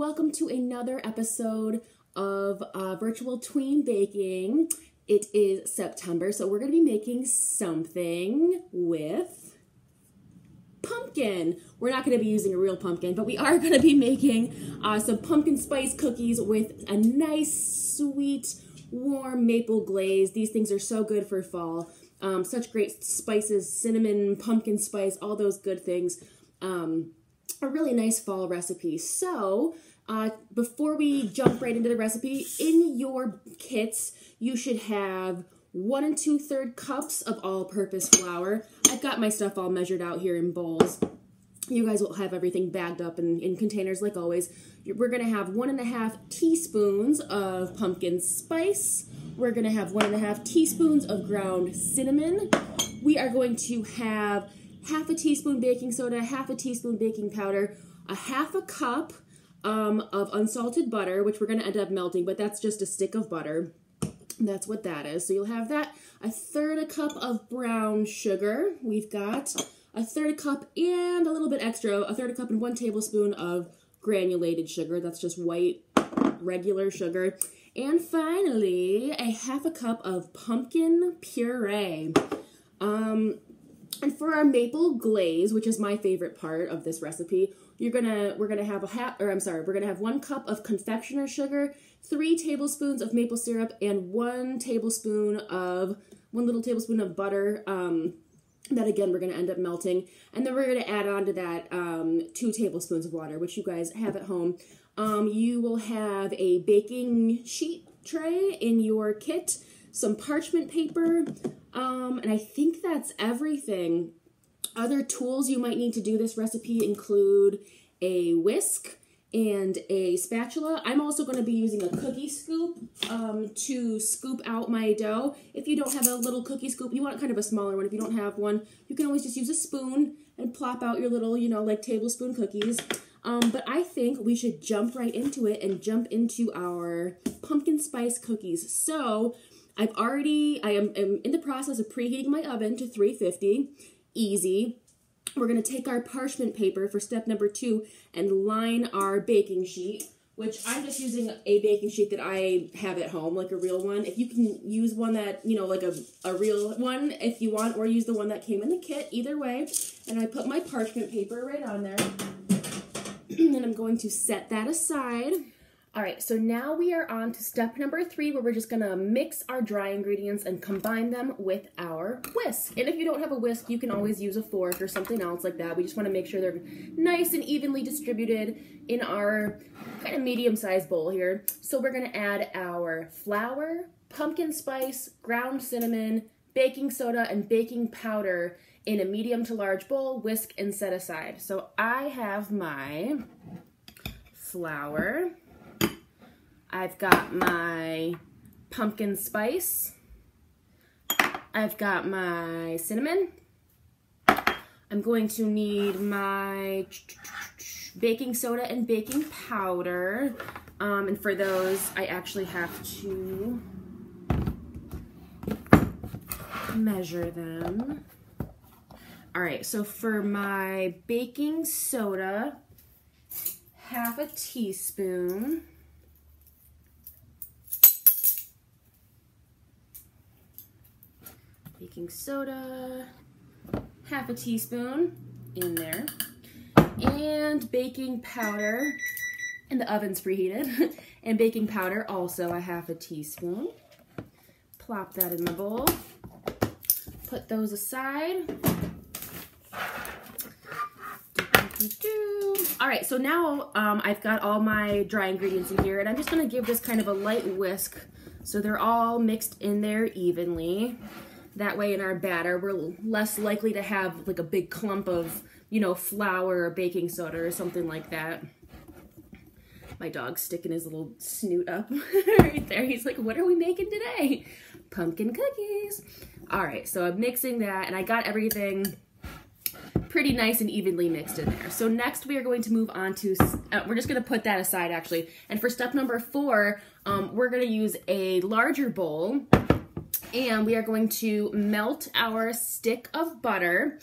welcome to another episode of Virtual Tween Baking. It is September, so we're going to be making something with pumpkin. We're not going to be using a real pumpkin, but we are going to be making some pumpkin spice cookies with a nice, sweet, warm maple glaze. These things are so good for fall. Such great spices, cinnamon, pumpkin spice, all those good things. A really nice fall recipe. So before we jump right into the recipe, in your kits, you should have 1 2/3 cups of all-purpose flour. I've got my stuff all measured out here in bowls. You guys will have everything bagged up in containers like always. We're going to have 1½ teaspoons of pumpkin spice. We're going to have 1½ teaspoons of ground cinnamon. We are going to have 1/2 teaspoon baking soda, 1/2 teaspoon baking powder, 1/2 cup of unsalted butter, which we're going to end up melting, but that's just a stick of butter. That's what that is. So you'll have that. 1/3 cup of brown sugar. We've got 1/3 cup and a little bit extra, 1/3 cup and 1 tablespoon of granulated sugar. That's just white, regular sugar. And finally, 1/2 cup of pumpkin puree. And for our maple glaze, which is my favorite part of this recipe, we're gonna have 1 cup of confectioner's sugar, 3 tablespoons of maple syrup, and 1 little tablespoon of butter. That again we're gonna end up melting, and then we're gonna add on to that 2 tablespoons of water, which you guys have at home. You will have a baking sheet tray in your kit, some parchment paper, and I think that's everything. Other tools you might need to do this recipe include a whisk and a spatula. I'm also going to be using a cookie scoop to scoop out my dough. If you don't have a little cookie scoop, you want kind of a smaller one. If you don't have one, you can always just use a spoon and plop out your little, like tablespoon cookies. But I think we should jump right into it and jump into our pumpkin spice cookies. So I am in the process of preheating my oven to 350. Easy. We're going to take our parchment paper for step number 2 and line our baking sheet, which I'm just using a baking sheet that I have at home, like a real one. If you can use one that, like a real one if you want, or use the one that came in the kit, either way. And I put my parchment paper right on there. And I'm going to set that aside. All right, so now we are on to step number 3, where we're just gonna mix our dry ingredients and combine them with our whisk. And if you don't have a whisk, you can always use a fork or something else like that. We just wanna make sure they're nice and evenly distributed in our kind of medium-sized bowl here. So we're gonna add our flour, pumpkin spice, ground cinnamon, baking soda, and baking powder in a medium to large bowl, whisk and set aside. So I have my flour. I've got my pumpkin spice. I've got my cinnamon. I'm going to need my baking soda and baking powder. And for those, I actually have to measure them. All right, so for my baking soda, 1/2 teaspoon. Baking soda, 1/2 teaspoon in there, and baking powder, and the oven's preheated, and baking powder also 1/2 teaspoon. Plop that in the bowl, put those aside. All right, so now I've got all my dry ingredients in here, and I'm just gonna give this kind of a light whisk so they're all mixed in there evenly. That way in our batter, we're less likely to have like a big clump of, flour or baking soda or something like that. My dog's sticking his little snoot up right there. He's like, what are we making today? Pumpkin cookies. All right, so I'm mixing that, and I got everything pretty nice and evenly mixed in there. So next we are going to move on to, we're just going to put that aside actually. And for step number 4, we're going to use a larger bowl. And we are going to melt our stick of butter.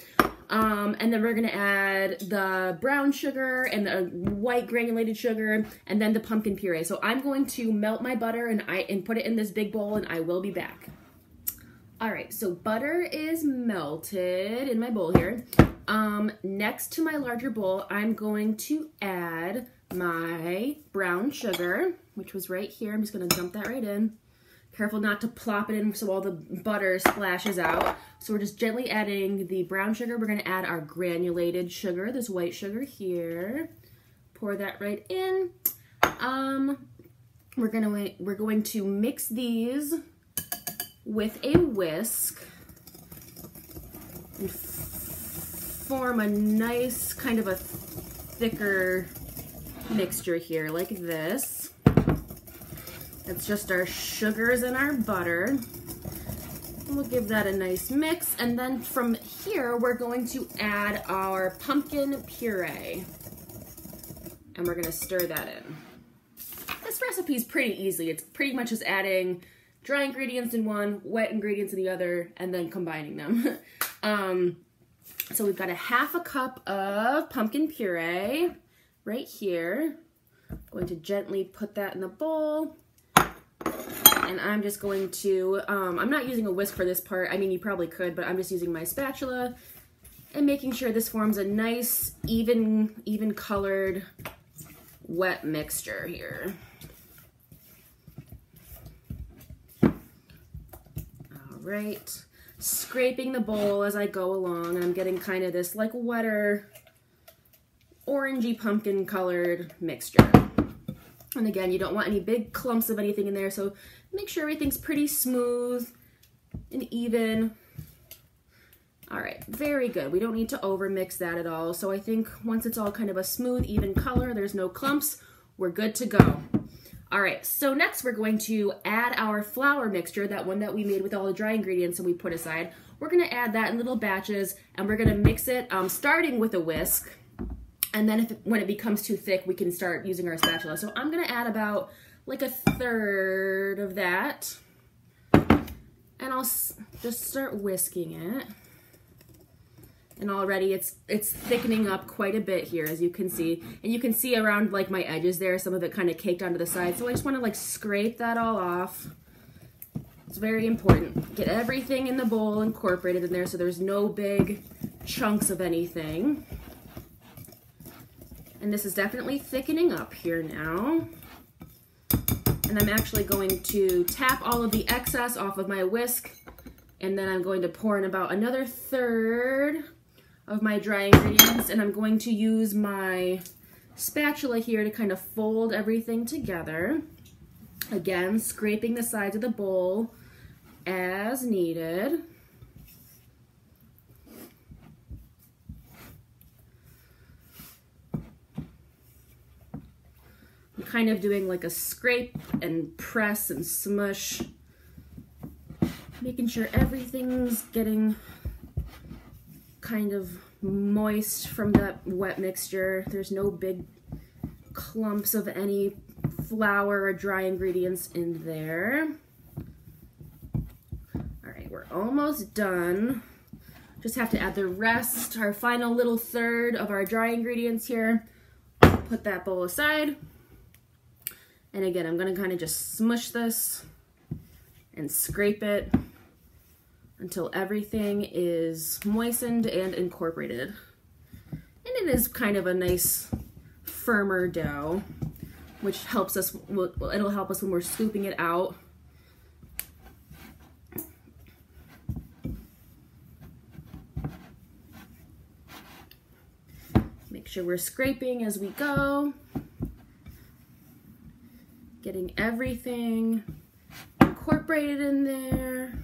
And then we're gonna add the brown sugar and the white granulated sugar and then the pumpkin puree. So I'm going to melt my butter and put it in this big bowl, and I will be back. All right, so butter is melted in my bowl here. Next to my larger bowl, I'm going to add my brown sugar, which was right here. I'm just gonna dump that right in. Careful not to plop it in so all the butter splashes out. So we're just gently adding the brown sugar. We're gonna add our granulated sugar, this white sugar here. Pour that right in. We're going to mix these with a whisk and form a nice kind of a thicker mixture here like this. It's just our sugars and our butter. And we'll give that a nice mix. And then from here, we're going to add our pumpkin puree. And we're gonna stir that in. This recipe is pretty easy. It's pretty much just adding dry ingredients in one, wet ingredients in the other, and then combining them. So we've got a 1/2 cup of pumpkin puree right here. I'm going to gently put that in the bowl. And I'm just going to, I'm not using a whisk for this part. I mean, you probably could, but I'm just using my spatula and making sure this forms a nice, even colored, wet mixture here. All right. Scraping the bowl as I go along, and I'm getting kind of this like wetter, orangey pumpkin colored mixture. And again, you don't want any big clumps of anything in there, so make sure everything's pretty smooth and even. All right, very good. We don't need to over mix that at all. So I think once it's all kind of a smooth, even color, there's no clumps, we're good to go. All right, so next we're going to add our flour mixture, that one that we made with all the dry ingredients and we put aside. We're gonna add that in little batches, and we're gonna mix it starting with a whisk. And then when it becomes too thick, we can start using our spatula. So I'm gonna add about like 1/3 of that. And I'll just start whisking it. And already it's thickening up quite a bit here, as you can see. And you can see around like my edges there, some of it kind of caked onto the side. So I just wanna like scrape that all off. It's very important. Get everything in the bowl incorporated in there so there's no big chunks of anything. And this is definitely thickening up here now. And I'm actually going to tap all of the excess off of my whisk, and then I'm going to pour in about another 1/3 of my dry ingredients, and I'm going to use my spatula here to kind of fold everything together. Again, scraping the sides of the bowl as needed. I'm kind of doing like a scrape and press and smush, making sure everything's getting kind of moist from that wet mixture. There's no big clumps of any flour or dry ingredients in there. All right, we're almost done. Just have to add the rest, our final little 1/3 of our dry ingredients here. Put that bowl aside. And again, I'm gonna kind of just smush this and scrape it until everything is moistened and incorporated. And it is kind of a nice firmer dough, which helps us, well, it'll help us when we're scooping it out. Make sure we're scraping as we go. Getting everything incorporated in there.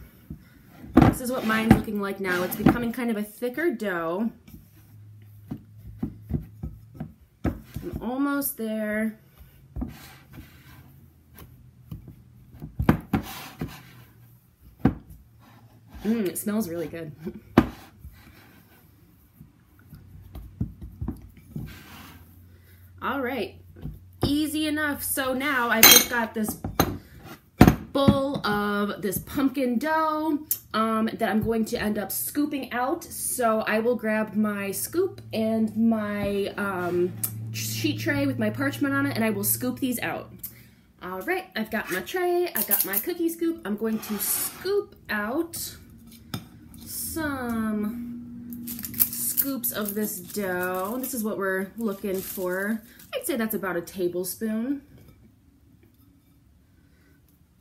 This is what mine's looking like now. It's becoming kind of a thicker dough. I'm almost there. It smells really good. All right. Easy enough. So now I've just got this bowl of this pumpkin dough that I'm going to end up scooping out. So I will grab my scoop and my sheet tray with my parchment on it, and I will scoop these out. All right, I've got my tray, I've got my cookie scoop. I'm going to scoop out some scoops of this dough. This is what we're looking for. I'd say that's about a tablespoon.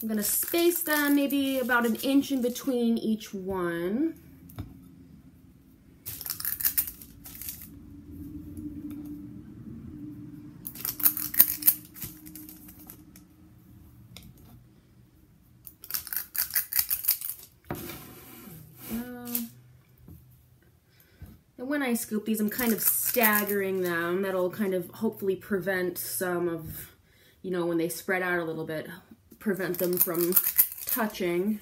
I'm gonna space them maybe about an inch in between each one. And when I scoop these, I'm kind of staggering them. That'll kind of hopefully prevent some of, you know, when they spread out a little bit, prevent them from touching.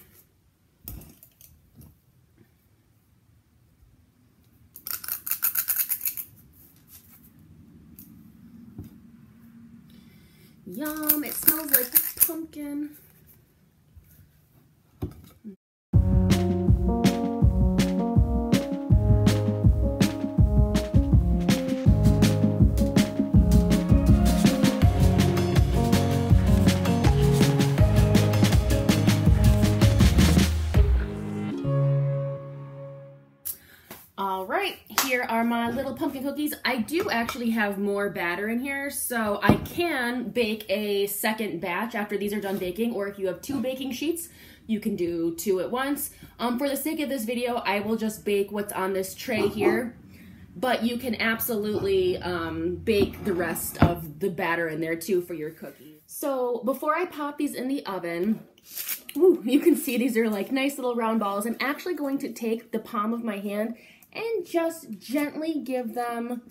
Yum, it smells like pumpkin. All right, here are my little pumpkin cookies. I do actually have more batter in here, so I can bake a second batch after these are done baking, or if you have 2 baking sheets, you can do 2 at once. For the sake of this video, I will just bake what's on this tray here, but you can absolutely bake the rest of the batter in there too for your cookies. So before I pop these in the oven, ooh, you can see these are like nice little round balls. I'm actually going to take the palm of my hand and just gently give them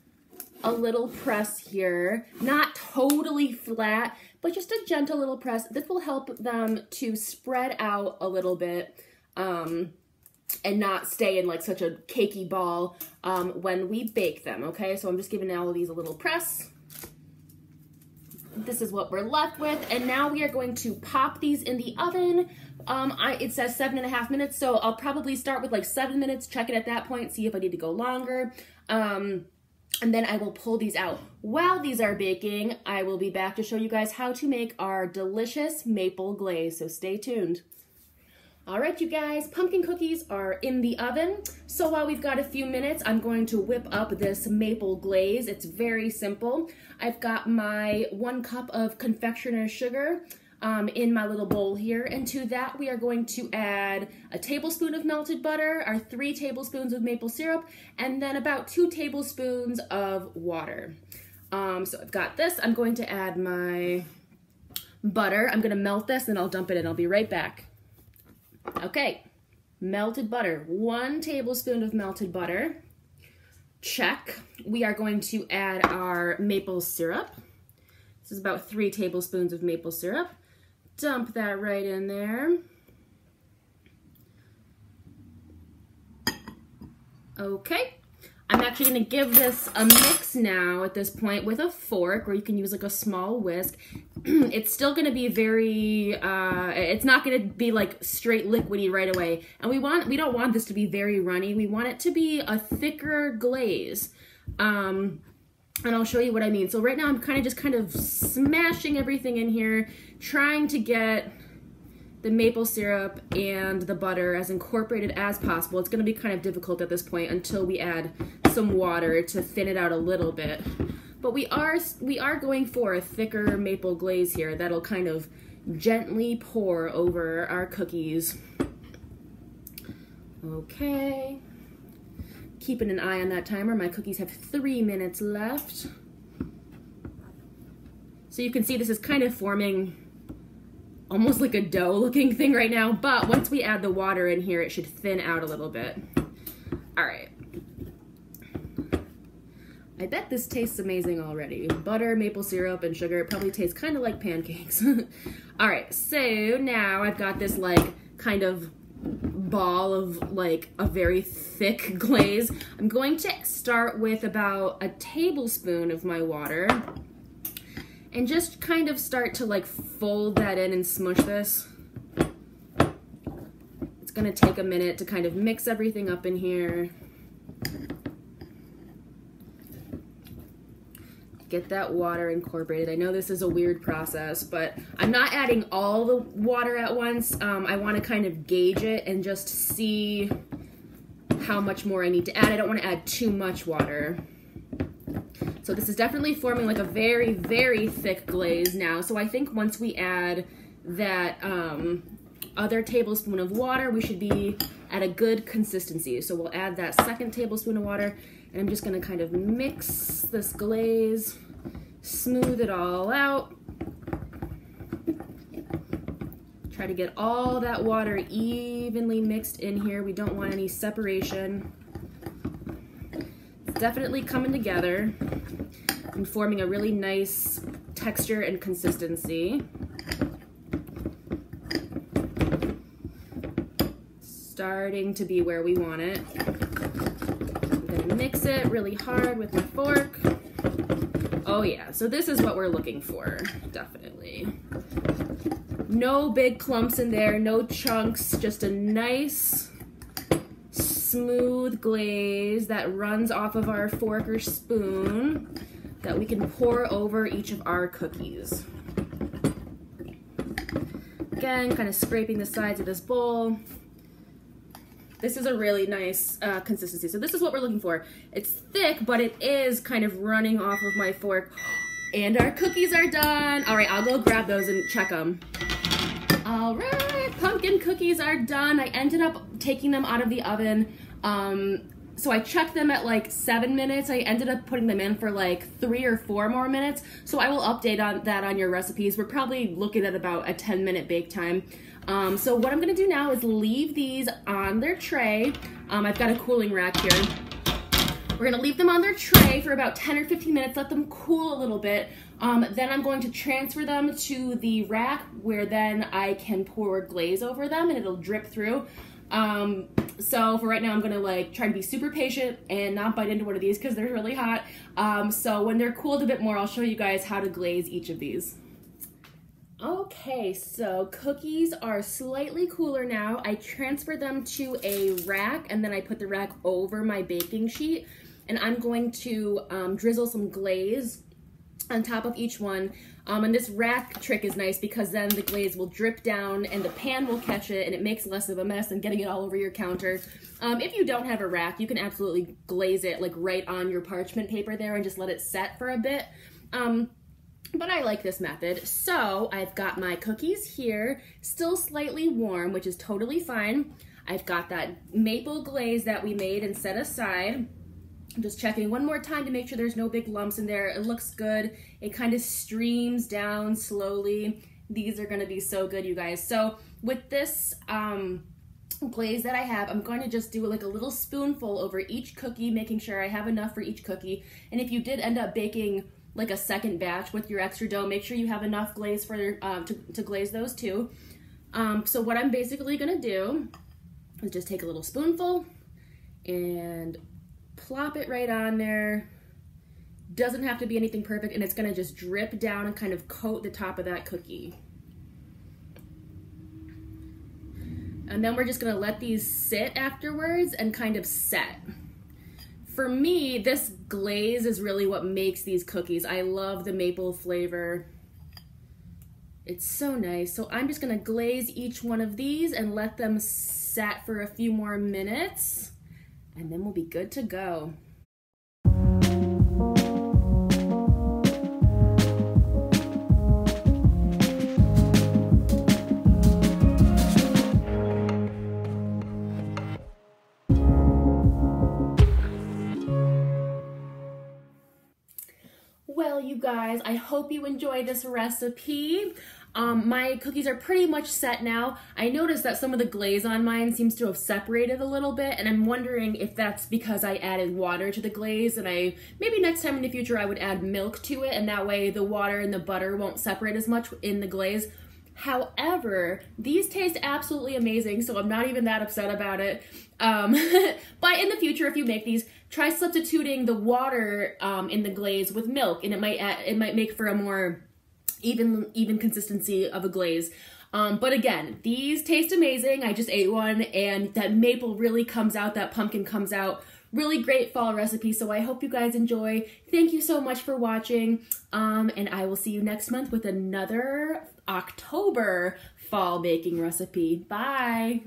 a little press here. Not totally flat, but just a gentle little press. This will help them to spread out a little bit and not stay in like such a cakey ball when we bake them, okay? So I'm just giving all of these a little press. This is what we're left with, and now we are going to pop these in the oven. It says 7.5 minutes, so I'll probably start with like 7 minutes, check it at that point, see if I need to go longer, and then I will pull these out. While these are baking, I will be back to show you guys how to make our delicious maple glaze, so stay tuned. All right, you guys, pumpkin cookies are in the oven. So while we've got a few minutes, I'm going to whip up this maple glaze. It's very simple. I've got my 1 cup of confectioner's sugar in my little bowl here. And to that, we are going to add a tablespoon of melted butter, our 3 tablespoons of maple syrup, and then about 2 tablespoons of water. So I've got this. I'm going to add my butter. I'm gonna melt this and I'll dump it in. I'll be right back. Okay, melted butter, 1 tablespoon of melted butter. Check. We are going to add our maple syrup. This is about 3 tablespoons of maple syrup. Dump that right in there. Okay. I'm actually going to give this a mix now at this point with a fork, or you can use like a small whisk. It's still going to be very, it's not going to be like straight liquidy right away. And we don't want this to be very runny. We want it to be a thicker glaze. And I'll show you what I mean. So right now I'm kind of smashing everything in here, trying to get the maple syrup and the butter as incorporated as possible. It's going to be kind of difficult at this point until we add some water to thin it out a little bit. But we are going for a thicker maple glaze here that'll kind of gently pour over our cookies. Okay. Keeping an eye on that timer. My cookies have 3 minutes left. So you can see this is kind of forming almost like a dough looking thing right now, but once we add the water in here, it should thin out a little bit. All right. I bet this tastes amazing already. Butter, maple syrup, and sugar. It probably tastes kind of like pancakes. All right, so now I've got this like kind of ball of like a very thick glaze. I'm going to start with about a tablespoon of my water and just kind of start to like fold that in and smush this. gonna take a minute to kind of mix everything up in here. Get that water incorporated. I know this is a weird process, but I'm not adding all the water at once. I want to kind of gauge it and just see how much more I need to add. I don't want to add too much water. So this is definitely forming like a very, very thick glaze now. So I think once we add that other tablespoon of water, we should be at a good consistency. So we'll add that second tablespoon of water, and I'm just gonna kind of mix this glaze, smooth it all out. Try to get all that water evenly mixed in here. We don't want any separation. It's definitely coming together and forming a really nice texture and consistency. Starting to be where we want it. I'm gonna mix it really hard with my fork. Oh yeah, so this is what we're looking for, definitely. No big clumps in there, no chunks, just a nice smooth glaze that runs off of our fork or spoon that we can pour over each of our cookies. Again, kind of scraping the sides of this bowl. This is a really nice consistency. So this is what we're looking for. It's thick, but it is kind of running off of my fork. And our cookies are done. All right, I'll go grab those and check them. All right, pumpkin cookies are done. I ended up taking them out of the oven. So I checked them at like 7 minutes. I ended up putting them in for like 3 or 4 more minutes. So I will update on that on your recipes. We're probably looking at about a 10-minute bake time. So what I'm gonna do now is leave these on their tray. I've got a cooling rack here. We're gonna leave them on their tray for about 10 or 15 minutes, let them cool a little bit. Then I'm going to transfer them to the rack where then I can pour glaze over them and it'll drip through. So for right now, I'm gonna like try to be super patient and not bite into one of these because they're really hot. So when they're cooled a bit more, I'll show you guys how to glaze each of these. Okay, so cookies are slightly cooler now. I transfer them to a rack and then I put the rack over my baking sheet, and I'm going to drizzle some glaze on top of each one. And this rack trick is nice because then the glaze will drip down and the pan will catch it and it makes less of a mess than getting it all over your counter. If you don't have a rack, you can absolutely glaze it like right on your parchment paper there and just let it set for a bit. But I like this method. So I've got my cookies here, still slightly warm, which is totally fine. I've got that maple glaze that we made and set aside. I'm just checking one more time to make sure there's no big lumps in there. It looks good. It kind of streams down slowly. These are gonna be so good, you guys. So with this glaze that I have, I'm going to just do like a little spoonful over each cookie, making sure I have enough for each cookie. And if you did end up baking like a second batch with your extra dough, make sure you have enough glaze for to glaze those too. So what I'm basically gonna do is just take a little spoonful and plop it right on there. Doesn't have to be anything perfect, and it's gonna just drip down and kind of coat the top of that cookie. And then we're just gonna let these sit afterwards and kind of set. For me, this glaze is really what makes these cookies. I love the maple flavor. It's so nice. So I'm just gonna glaze each one of these and let them set for a few more minutes, and then we'll be good to go. Well, you guys, I hope you enjoy this recipe. My cookies are pretty much set now. I noticed that some of the glaze on mine seems to have separated a little bit, and I'm wondering if that's because I added water to the glaze, and maybe next time in the future I would add milk to it, and that way the water and the butter won't separate as much in the glaze. However, these taste absolutely amazing, so I'm not even that upset about it. But in the future, if you make these, try substituting the water in the glaze with milk, and it might make for a more even consistency of a glaze. But again, these taste amazing. I just ate one and that maple really comes out, that pumpkin comes out. Really great fall recipe, so I hope you guys enjoy. Thank you so much for watching, and I will see you next month with another October fall baking recipe. Bye!